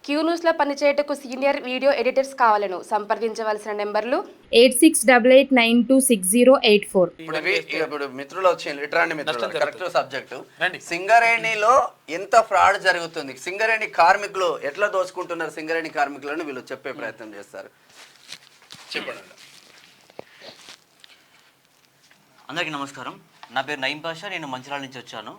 Queue న్యూస్లో పనిచేయటకు senior video editors కావాలను సంప్రదించవలసిన నెంబర్లు 8688926084. ఇప్పుడు మిత్రులు వచ్చింది ఇట్లాంటి మిత్రులు కరెక్ట్ సబ్జెక్టు. సింగరేణిలో ఎంత ఫ్రాడ్ జరుగుతుంది, సింగరేణి కార్మికులు ఎట్లా దోచుకుంటున్నారు సింగరేణి కార్మికులను వీళ్ళు చెప్పే ప్రయత్నం చేస్తారు. చెప్పండి. అందరికీ నమస్కారం. నా పేరు నయీం పాషా, నేను మంచిర్యాల నుంచి వచ్చాను.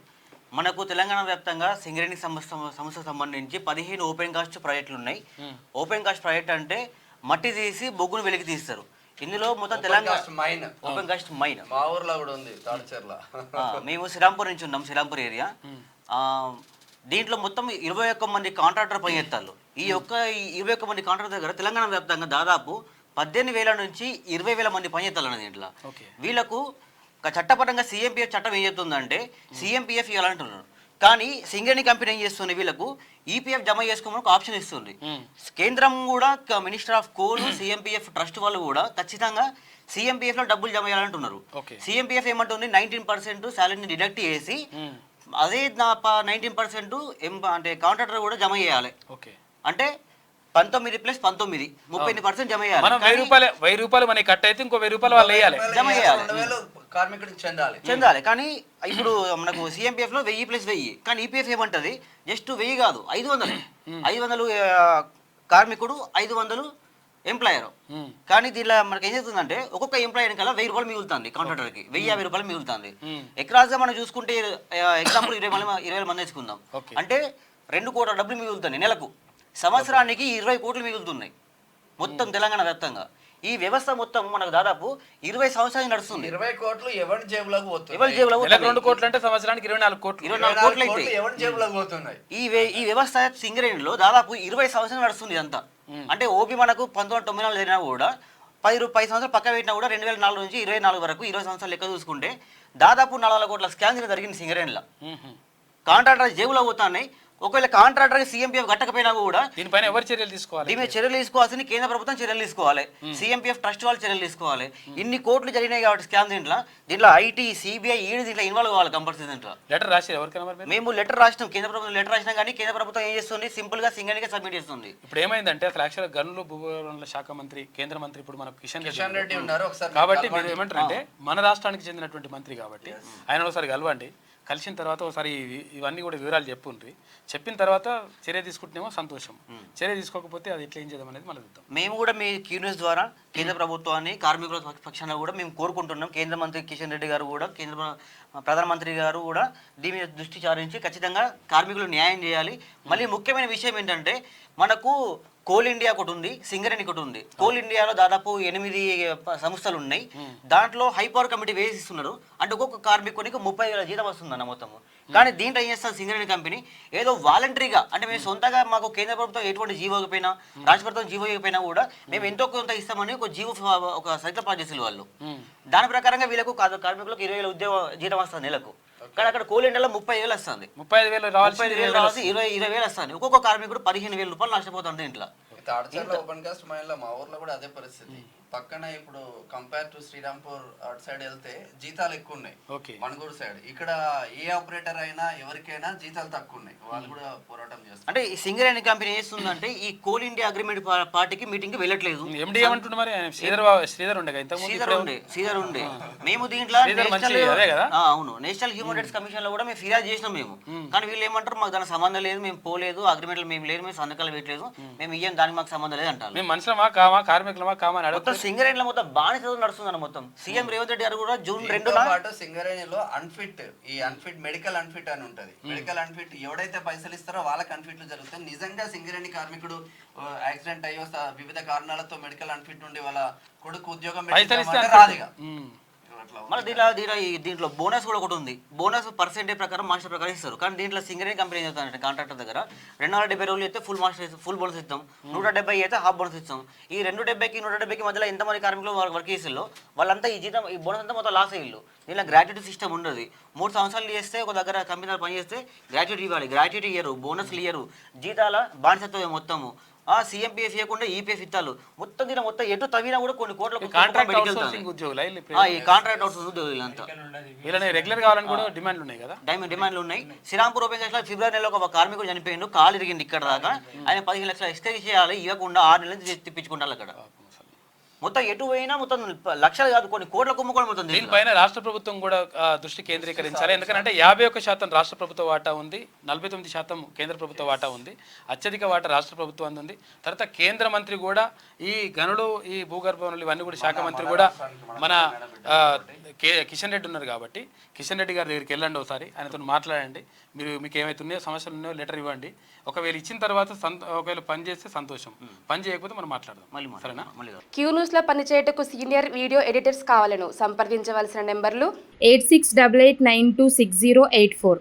మనకు తెలంగాణ వ్యాప్తంగా సింగరేణి సంస్థకు సంబంధించి 15 ఓపెన్ కాస్ట్ ప్రాజెక్టులు ఉన్నాయి. ఓపెన్ కాస్ట్ ప్రాజెక్ట్ అంటే మట్టి తీసి బొగ్గును వెలికి తీస్తారు. ఇందులో మొత్తం తెలంగాణ ఓపెన్ కాస్ట్ మైన్ మా ఊర్లో కూడా ఉంది తాడిచెర్ల. మేము శ్రీరాంపూర్ నుంచి ఉన్నాం, శ్రీరాంపూర్ ఏరియా. దీంట్లో మొత్తం 21 మంది కాంట్రాక్టర్ పనిచేస్తారు. ఈ 21 మంది కాంట్రాక్టర్ దగ్గర తెలంగాణ వ్యాప్తంగా దాదాపు 18,000 నుంచి 20,000 మంది పనిచేస్తారు. దీంట్లో వీళ్ళకు చట్టపరంగా సిఎంపిఎఫ్ చట్టం ఏం చెప్తుందంటే సిఎంపిఎఫ్ ఇవ్వాలంటున్నారు. కానీ సింగరేణి కంపెనీ ఏం చేస్తుంది, వీళ్ళకు ఈపీఎఫ్ జమ చేసుకోమని ఒక ఆప్షన్ ఇస్తుంది. కేంద్రం కూడా minister of coal CMPF trust వాళ్ళు కూడా ఖచ్చితంగా సిఎంపిఎఫ్ లో డబ్బులు జమ చేయాలంటున్నారు. సిఎంపిఎఫ్ ఏమంటుంది 19% శాలరీని డిడక్ట్ చేసి అదే 19% అంటే కాంట్రాక్టర్ కూడా జమ చేయాలి. అంటే 19 + 19 30% జమ చేయాలి. మనం 1000 రూపాయలు మనకి కట్ అయితే ఇంకో 1000 రూపాయలు వాళ్ళు వేయాలి, జమ చేయాలి, కార్మికుడికి చెందాలి. కానీ ఇప్పుడు మనకు సిఎంపిఎఫ్ లో 1000 + 1000, కానీ ఈపీఎఫ్ ఏమంటది జస్ట్ 1000 కాదు 500 కార్మికుడు 500 ఎంప్లాయర్. కానీ దీనిలో మనకి ఏం చేస్తుందంటే ఒక్కొక్క ఎంప్లాయర్ కల్లా 1000 రూపాయలు మిగులుతుంది, కాంట్రాక్టర్ కి 1050 రూపాయలు మిగులుతుంది. ఎక్రాస్ గా మనం చూసుకుంటే ఎగ్జాంపుల్ 20,000 మంది వేసుకుందాం అంటే 2 కోట్ల డబ్బులు మిగులుతుంది నెలకు. సంవత్సరానికి 20 కోట్లు మిగులుతున్నాయి మొత్తం తెలంగాణ వ్యాప్తంగా. ఈ వ్యవస్థ మొత్తం మనకు దాదాపు 20 సంవత్సరాలు నడుస్తుంది. 20 కోట్లు ఎవరి జేబులోకి పోతుంది? 2 కోట్లు అంటే సంవత్సరానికి 24 కోట్లు. 24 కోట్లు అయితే ఎవరి జేబులోకి పోతున్నాయి? ఈ వ్యవస్థ సింగరేణిలో దాదాపు 20 సంవత్సరాలు నడుస్తుంది ఇదంతా. అంటే ఓపీ మనకు 1994 జరిగినా కూడా 10 సంవత్సరాలు పక్క పెట్టినా కూడా 2004 నుంచి 24 వరకు 20 సంవత్సరాలు లెక్క చూసుకుంటే దాదాపు 4 కోట్ల స్కామ్ జరిగింది సింగరేణిలో. కాంట్రాక్టర్ జేబులో పోతాయి. ఒకవేళ కాంట్రాక్టర్ సిఎంపిఎఫ్ కట్టకపోయినా కూడా దీనిపైన ఎవరు చర్యలు తీసుకోవాలి? దీని మీద చర్యలు తీసుకోవాల్సింది కేంద్ర ప్రభుత్వం చర్యలు తీసుకోవాలి, సిఎంపిఎఫ్ ట్రస్ట్ వాళ్ళు చర్యలు తీసుకోవాలి. ఇన్ని కోట్లు జరిగినాయి కాబట్టి స్కామ్ దీంట్లో ఐటీ సిబిఐ ఈడీ దీంట్లో ఇన్వాల్వ్ కావాలి కంపల్సరీ. దీంట్లో లెటర్ రాసి ఎవరికైనా మేము లెటర్ రాసినాం, కేంద్ర ప్రభుత్వం లెటర్ రాసినాం. కానీ కేంద్ర ప్రభుత్వం ఏం చేస్తుంది, సింపుల్ గా సింగరేణికి సబ్మిట్ చేస్తుంది. ఇప్పుడు ఏమైందంటే అసలు యాక్చువల్ గనులు భూగర్భ శాఖ మంత్రి కేంద్ర మంత్రి ఇప్పుడు మనకు కిషన్ రెడ్డి ఉన్నారు. కాబట్టి మీరు ఏమంటారంటే మన రాష్ట్రానికి చెందినటువంటి మంత్రి కాబట్టి ఆయన ఒకసారి కలవండి, కలిసిన తర్వాత ఒకసారి ఇవన్నీ కూడా వివరాలు చెప్పిన తర్వాత చర్య తీసుకుంటేమో సంతోషం, చర్య తీసుకోకపోతే అది ఎట్లా ఏం చేద్దాం అనేది మనం చూద్దాం. మేము కూడా మీ క్యూన్యూస్ ద్వారా కేంద్ర ప్రభుత్వాన్ని కార్మికుల పక్షాన కూడా మేము కోరుకుంటున్నాం. కేంద్ర మంత్రి కిషన్ రెడ్డి గారు కూడా ప్రధానమంత్రి గారు కూడా దీని మీద దృష్టి సారించి ఖచ్చితంగా కార్మికులు న్యాయం చేయాలి. మళ్ళీ ముఖ్యమైన విషయం ఏంటంటే మనకు కోల్ ఇండియా ఒకటి ఉంది, సింగరేణి ఒకటి ఉంది. కోల్ ఇండియాలో దాదాపు 8 సంస్థలు ఉన్నాయి. దాంట్లో హై పవర్ కమిటీ వేసిస్తున్నారు. అంటే ఒక్కొక్క కార్మికునికి 30,000 జీతం వస్తుందన్న మొత్తము. కానీ దీంట్లో ఏం చేస్తారు సింగరేణి కంపెనీ ఏదో వాలంటరీగా, అంటే మేము సొంతగా మాకు కేంద్ర ప్రభుత్వం ఎటువంటి జీవో ఇవ్వకపోయినా రాష్ట్ర ప్రభుత్వం జీవో ఇవ్వకపోయినా కూడా మేము ఎంతో కొంత ఇస్తామని ఒక జీవో ఒక సైకిల్ పాస్ చేసేది వాళ్ళు. దాని ప్రకారంగా వీళ్ళకు కార్మికులకు 20,000 జీతం వస్తుంది నెలకు. కానీ అక్కడ కోల్ ఇండియాలో 30,000 వస్తుంది, 35,000 రావాల్సి 20,000 వస్తుంది. ఒక్కొక్క కార్మికుడు 15,000 రూపాయలు నష్టపోతుంది ఇంట్లో. తాడిచెర్ల ఓపెన్ కాస్ట్ మైన్లో మా ఊర్లో కూడా అదే పరిస్థితి. పక్కన ఇప్పుడు కంపేర్ టు శ్రీరాంపూర్ అటు సైడ్ వెళ్తే జీతాలు ఎక్కువ ఉన్నాయి, మణుగూరు సైడ్. ఇక్కడ ఏ ఆపరేటర్ అయినా ఎవరికైనా జీతాలు తక్కువ ఉన్నాయి, వాళ్ళు కూడా పోరాటం చేస్తారు. అంటే ఈ సింగరేణి కంపెనీ చేస్తుందంటే ఈ కోల్ ఇండియా అగ్రిమెంట్ పార్టీకి మీటింగ్ వెళ్ళట్లేదు. ఎండి ఏమంటుండే మరి శ్రీధర్ ఉండే మేము దీంట్లో అవును నేషనల్ హ్యూమన్ రైట్స్ కమిషన్ లో కూడా మేము ఫిర్యాదు చేసినాం మేము. కానీ వీళ్ళు ఏమంటారు మాకు దానికి సంబంధం లేదు, మేము పోలేదు, అగ్రిమెంట్లు మేము లేదు, మేము సంతకాలు పెట్టలేదు, మేము ఇయ్యం, దానికి మాకు సంబంధం లేదు అంటారు. మేము మనుషులమా కామా కార్మికులమా కామా అని అడుగుతాం. సింగరేణిలో మొత్తం బానిస నడుస్తుందన్న మొత్తం. సీఎం రేవంత్ రెడ్డి గారు కూడా June 2 సింగరేణిలో అన్ఫిట్ మెడికల్ అన్ఫిట్ అని ఉంటది. మెడికల్ అన్ఫిట్ ఎవడైతే పైసలు ఇస్తారో వాళ్ళకి అన్ఫిట్లు జరుగుతాయి. నిజంగా సింగరేణి కార్మికుడు యాక్సిడెంట్ అయ్యో వివిధ కారణాలతో మెడికల్ అన్ఫిట్ నుండి వాళ్ళ కొడుకు ఉద్యోగం రాదిగా. మళ్ళీ దీంట్లో బోనస్ కూడా ఒకటి ఉంది. బోనస్ పర్సెంటేజ్ ప్రకారం మాస్టర్ ప్రకారం ఇస్తారు. కానీ దీంట్లో సింగరేణి కంపెనీ ఏం చెప్తానంటే కాంట్రాక్టర్ దగ్గర 270 రోజులు అయితే ఫుల్ బోనస్ ఇస్తాం, 170 అయితే హాఫ్ బోనస్ ఇస్తాం. ఈ 270కి 170కి మధ్యలో ఎంతమంది కార్మికులు వర్క్ చేసిల్లో వాళ్ళంతా ఈ బోనస్ అంతా మొత్తం లాస్ అయ్యిల్లు. దీనిలో గ్రాట్యుటీ సిస్టమ్ ఉండదు. 3 సంవత్సరాలు చేస్తే ఒక దగ్గర కంపెనీలో పని చేస్తే గ్రాట్యుటీ ఇవ్వాలి, గ్రాట్యుటీ ఇయ్యరు, బోనస్లు ఇయ్యరు, జీతాల బానిసత్వం మొత్తము. CMPF ఇవ్వకుండా ఈపీఎఫ్ ఇస్తాలు మొత్తం దీని మొత్తం ఎటు తవ్వినా కూడా కొన్ని కోట్ల కాంట్రాక్ట్ అవుట్సోర్సింగ్ ఉద్యోగులు ఈ కాంట్రాక్ట్ అవుట్సోర్సింగ్ ఉద్యోగులు అంతా వీళ్ళని రెగ్యులర్ కావాలని కూడా డిమాండ్లు ఉన్నాయి కదా. డిమాండ్లు ఉన్నాయి. శ్రీరాంపూర్ ఓపెన్ చేసిన ఫిబ్రవరి నెలలో ఒక కార్మికుడు చనిపోయిండు, కాలు ఇరిగింది ఇక్కడ దాకా. ఆయన 15 లక్షలు ఎక్స్టెండ్ చేయాలి, ఇవ్వకుండా 6 నెలల నుంచి తిప్పించుకుంటారు అక్కడ. మొత్తం ఎటు పోయినా మొత్తం లక్షలు కాదు కొన్ని కోట్ల కుంభకోణం మొత్తం. దీనిపైన రాష్ట్ర ప్రభుత్వం కూడా దృష్టి కేంద్రీకరించాలి. ఎందుకంటే 51% రాష్ట్ర ప్రభుత్వ వాటా ఉంది, 49% కేంద్ర ప్రభుత్వ వాటా ఉంది, అత్యధిక వాటా రాష్ట్ర ప్రభుత్వం ఉంది. తర్వాత కేంద్ర మంత్రి కూడా ఈ గనులు, ఈ భూగర్భ వనరులు ఇవన్నీ కూడా శాఖ మంత్రి కూడా మన కిషన్ రెడ్డి ఉన్నారు కాబట్టి కిషన్ రెడ్డి గారి దగ్గరికి వెళ్ళండి, ఒకసారి ఆయనతో మాట్లాడండి. మీకు ఏమైతే ఉన్నాయో సమస్యలు ఉన్నాయో లెటర్ ఇవ్వండి. ఒకవేళ ఇచ్చిన తర్వాత ఒకవేళ పని చేస్తే సంతోషం, పని చేయకపోతే మనం మాట్లాడదాం. సరేనా? క్యూ న్యూస్ లో పనిచేయటకు సీనియర్ వీడియో ఎడిటర్స్ కావాలను సంప్రదించవలసిన నెంబర్లు 8688926084.